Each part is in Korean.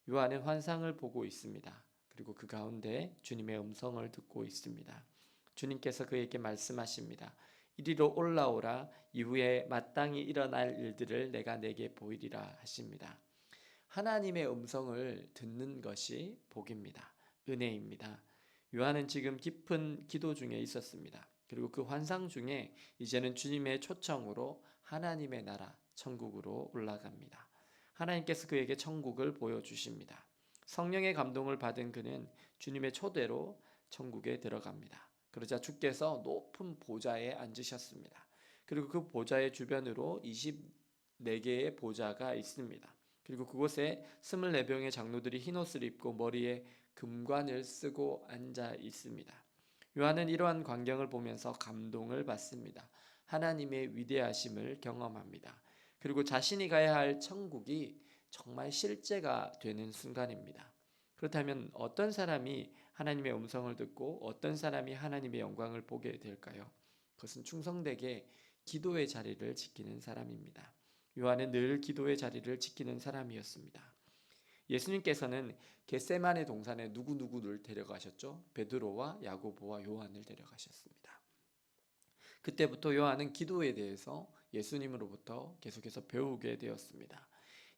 요한은 환상을 보고 있습니다. 그리고 그 가운데 주님의 음성을 듣고 있습니다. 주님께서 그에게 말씀하십니다. 이리로 올라오라. 이후에 마땅히 일어날 일들을 내가 내게 보이리라 하십니다. 하나님의 음성을 듣는 것이 복입니다. 은혜입니다. 요한은 지금 깊은 기도 중에 있었습니다. 그리고 그 환상 중에 이제는 주님의 초청으로 하나님의 나라 천국으로 올라갑니다. 하나님께서 그에게 천국을 보여주십니다. 성령의 감동을 받은 그는 주님의 초대로 천국에 들어갑니다. 그러자 주께서 높은 보좌에 앉으셨습니다. 그리고 그 보좌의 주변으로 24개의 보좌가 있습니다. 그리고 그곳에 24명의 장로들이 흰옷을 입고 머리에 금관을 쓰고 앉아 있습니다. 요한은 이러한 광경을 보면서 감동을 받습니다. 하나님의 위대하심을 경험합니다. 그리고 자신이 가야 할 천국이 정말 실제가 되는 순간입니다. 그렇다면 어떤 사람이 하나님의 음성을 듣고 어떤 사람이 하나님의 영광을 보게 될까요? 그것은 충성되게 기도의 자리를 지키는 사람입니다. 요한은 늘 기도의 자리를 지키는 사람이었습니다. 예수님께서는 겟세마네 동산에 누구누구를 데려가셨죠? 베드로와 야고보와 요한을 데려가셨습니다. 그때부터 요한은 기도에 대해서 예수님으로부터 계속해서 배우게 되었습니다.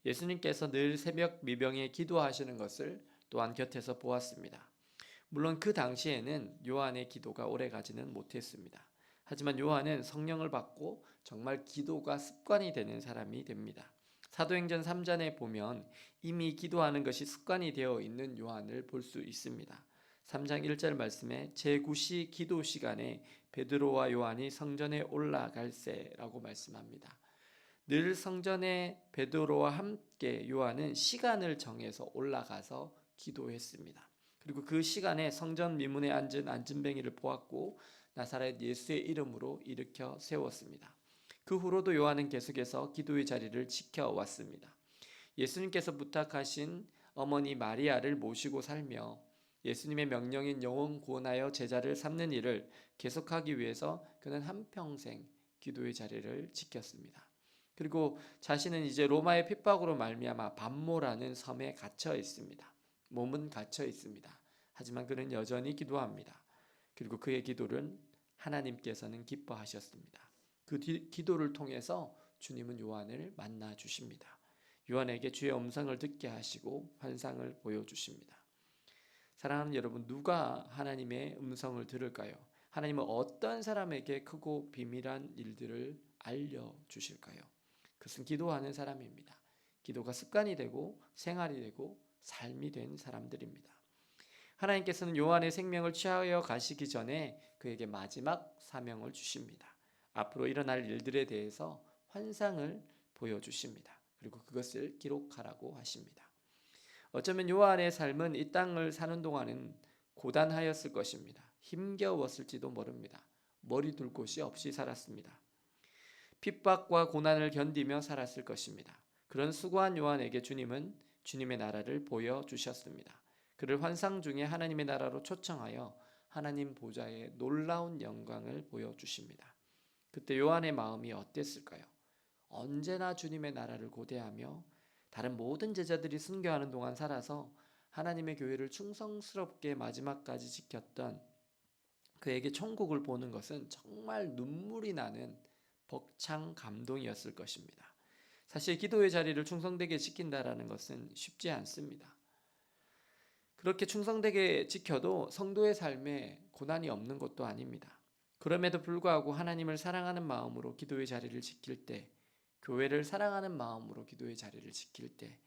예수님께서 늘 새벽 미병에 기도하시는 것을 또한 곁에서 보았습니다. 물론 그 당시에는 요한의 기도가 오래가지는 못했습니다. 하지만 요한은 성령을 받고 정말 기도가 습관이 되는 사람이 됩니다. 사도행전 3장에 보면 이미 기도하는 것이 습관이 되어 있는 요한을 볼 수 있습니다. 3장 1절 말씀에 제9시 기도 시간에 베드로와 요한이 성전에 올라갈세라고 말씀합니다. 늘 성전에 베드로와 함께 요한은 시간을 정해서 올라가서 기도했습니다. 그리고 그 시간에 성전 미문에 앉은 안진뱅이를 보았고 나사렛 예수의 이름으로 일으켜 세웠습니다. 그 후로도 요한은 계속해서 기도의 자리를 지켜왔습니다. 예수님께서 부탁하신 어머니 마리아를 모시고 살며 예수님의 명령인 영혼 구원하여 제자를 삼는 일을 계속하기 위해서 그는 한평생 기도의 자리를 지켰습니다. 그리고 자신은 이제 로마의 핍박으로 말미암아 밤모라는 섬에 갇혀 있습니다. 몸은 갇혀 있습니다. 하지만 그는 여전히 기도합니다. 그리고 그의 기도를 하나님께서는 기뻐하셨습니다. 그 기도를 통해서 주님은 요한을 만나 주십니다. 요한에게 주의 음성을 듣게 하시고 환상을 보여주십니다. 사랑하는 여러분, 누가 하나님의 음성을 들을까요? 하나님은 어떤 사람에게 크고 비밀한 일들을 알려주실까요? 그것은 기도하는 사람입니다. 기도가 습관이 되고 생활이 되고 삶이 된 사람들입니다. 하나님께서는 요한의 생명을 취하여 가시기 전에 그에게 마지막 사명을 주십니다. 앞으로 일어날 일들에 대해서 환상을 보여주십니다. 그리고 그것을 기록하라고 하십니다. 어쩌면 요한의 삶은 이 땅을 사는 동안은 고단하였을 것입니다. 힘겨웠을지도 모릅니다. 머리 둘 곳이 없이 살았습니다. 핍박과 고난을 견디며 살았을 것입니다. 그런 수고한 요한에게 주님은 주님의 나라를 보여주셨습니다. 그를 환상 중에 하나님의 나라로 초청하여 하나님 보좌의 놀라운 영광을 보여주십니다. 그때 요한의 마음이 어땠을까요? 언제나 주님의 나라를 고대하며 다른 모든 제자들이 순교하는 동안 살아서 하나님의 교회를 충성스럽게 마지막까지 지켰던 그에게 천국을 보는 것은 정말 눈물이 나는 벅찬 감동이었을 것입니다. 사실 기도의 자리를 충성되게 지킨다라는 것은 쉽지 않습니다. 그렇게 충성되게 지켜도 성도의 삶에 고난이 없는 것도 아닙니다. 그럼에도 불구하고 하나님을 사랑하는 마음으로 기도의 자리를 지킬 때, 교회를 사랑하는 마음으로 기도의 자리를 지킬 때,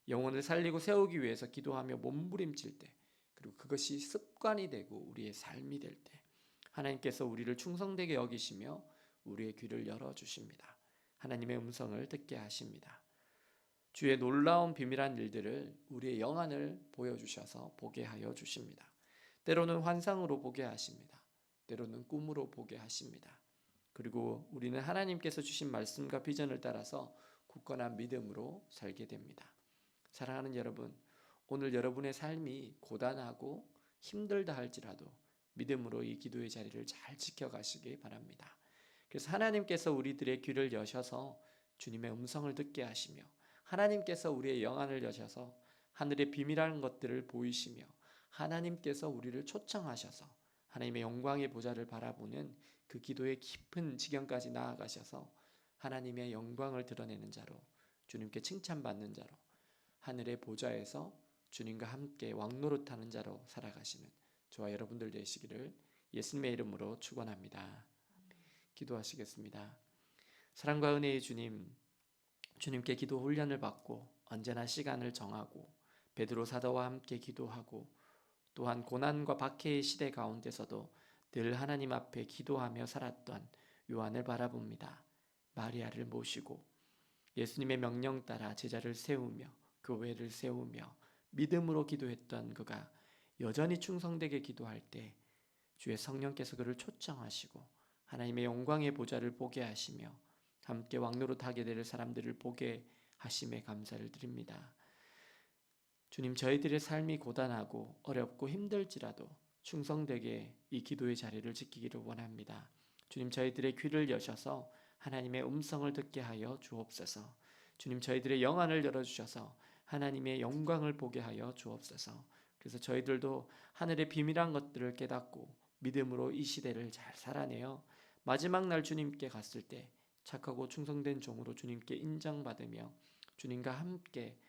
영혼을 살리고 세우기 위해서 기도하며 몸부림칠 때, 그리고 그것이 습관이 되고 우리의 삶이 될 때, 하나님께서 우리를 충성되게 여기시며 우리의 귀를 열어주십니다. 하나님의 음성을 듣게 하십니다. 주의 놀라운 비밀한 일들을 우리의 영안을 보여주셔서 보게 하여 주십니다. 때로는 환상으로 보게 하십니다. 때로는 꿈으로 보게 하십니다. 그리고 우리는 하나님께서 주신 말씀과 비전을 따라서 굳건한 믿음으로 살게 됩니다. 사랑하는 여러분, 오늘 여러분의 삶이 고단하고 힘들다 할지라도 믿음으로 이 기도의 자리를 잘 지켜가시기 바랍니다. 그래서 하나님께서 우리들의 귀를 여셔서 주님의 음성을 듣게 하시며 하나님께서 우리의 영안을 여셔서 하늘의 비밀한 것들을 보이시며 하나님께서 우리를 초청하셔서 하나님의 영광의 보좌를 바라보는 그 기도의 깊은 지경까지 나아가셔서 하나님의 영광을 드러내는 자로, 주님께 칭찬받는 자로, 하늘의 보좌에서 주님과 함께 왕노릇하는 자로 살아가시는 저와 여러분들 되시기를 예수님의 이름으로 축원합니다. 기도하시겠습니다. 사랑과 은혜의 주님, 주님께 기도 훈련을 받고 언제나 시간을 정하고 베드로 사도와 함께 기도하고 또한 고난과 박해의 시대 가운데서도 늘 하나님 앞에 기도하며 살았던 요한을 바라봅니다. 마리아를 모시고 예수님의 명령 따라 제자를 세우며 교회를 세우며 믿음으로 기도했던 그가 여전히 충성되게 기도할 때 주의 성령께서 그를 초청하시고 하나님의 영광의 보좌를 보게 하시며 함께 왕노릇하게 될 사람들을 보게 하심에 감사를 드립니다. 주님, 저희들의 삶이 고단하고 어렵고 힘들지라도 충성되게 이 기도의 자리를 지키기를 원합니다. 주님, 저희들의 귀를 여셔서 하나님의 음성을 듣게 하여 주옵소서. 주님, 저희들의 영안을 열어주셔서 하나님의 영광을 보게 하여 주옵소서. 그래서 저희들도 하늘의 비밀한 것들을 깨닫고 믿음으로 이 시대를 잘 살아내어 마지막 날 주님께 갔을 때 착하고 충성된 종으로 주님께 인정받으며 주님과 함께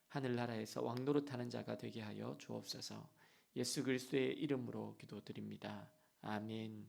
하늘나라에서 왕노릇하는 자가 되게 하여 주옵소서. 예수 그리스도의 이름으로 기도드립니다. 아멘.